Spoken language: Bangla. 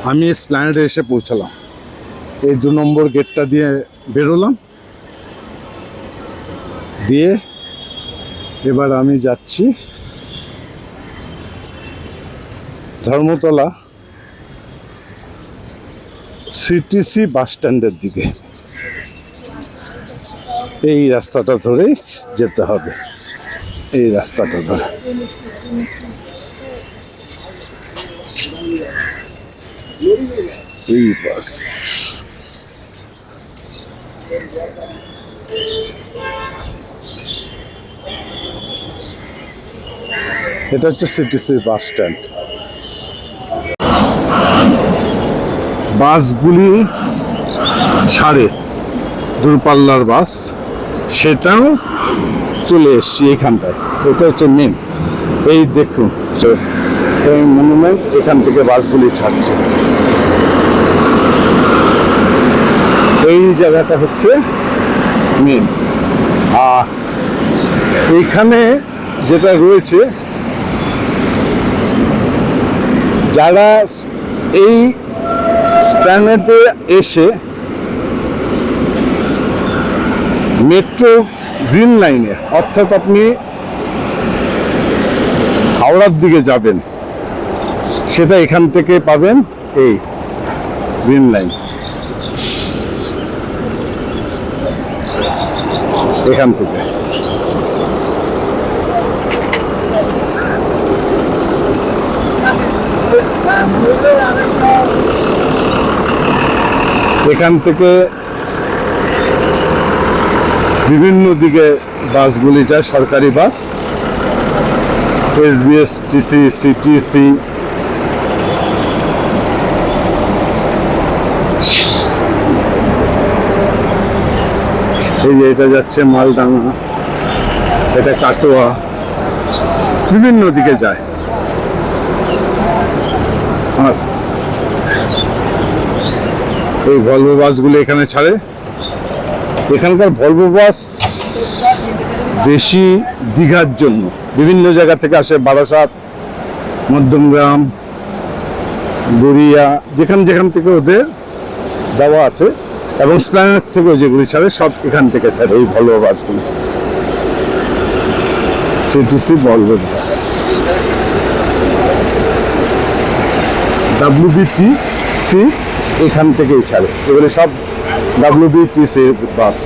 আমি এসপ্ল্যানেডে এসে পৌঁছালাম। এই 2 নম্বর গেটটা দিয়ে বেরোলাম, দিয়ে এবার আমি যাচ্ছি ধর্মতলা সিটিসি বাস স্ট্যান্ডের দিকে। এই রাস্তাটা ধরেই যেতে হবে, এই রাস্তাটা ধরে। এই বাস এটা হচ্ছে সিটিসি বাস স্ট্যান্ড। বাসগুলি ছাড়ে, দূরপাল্লার বাস, সেটাও চলে এসছি এখানটায়। এটা হচ্ছে মেন, এই দেখুন এই মনুমেন্ট, এখান থেকে বাসগুলি ছাড়ছে। এই জায়গাটা হচ্ছে মেন। আর এইখানে যেটা রয়েছে, যারা এই স্ট্যান্ডে এসে মেট্রো গ্রিন লাইনে, অর্থাৎ আপনি হাওড়ার দিকে যাবেন, সেটা এখান থেকে পাবেন, এই গ্রিন লাইন এখান থেকে। এখান থেকে বিভিন্ন দিকে বাসগুলি যায়, সরকারি বাস, এসবিএসটিসি, সিটিসি, এই যে এটা যাচ্ছে মালডাঙ্গা, এটা কাটোয়া, বিভিন্ন দিকে যায়। আর এই ভলভো বাসগুলো এখানে ছাড়ে। এখানকার ভলভো বাস বেশি দীঘার জন্য, বিভিন্ন জায়গা থেকে আসে, বারাসাত, মধ্যমগ্রাম, গড়িয়া, যেখান যেখান থেকে ওদের দেওয়া আছে, এবং স্প্ল্যানেড থেকেও যেগুলি ছাড়ে সব এখান থেকে ছাড়ে এই ভলভো বাসগুলি। সিটিসি ভলভো বাস, WBTC এখান থেকেই ছাড়ে, এগুলি সব WBTC বাস।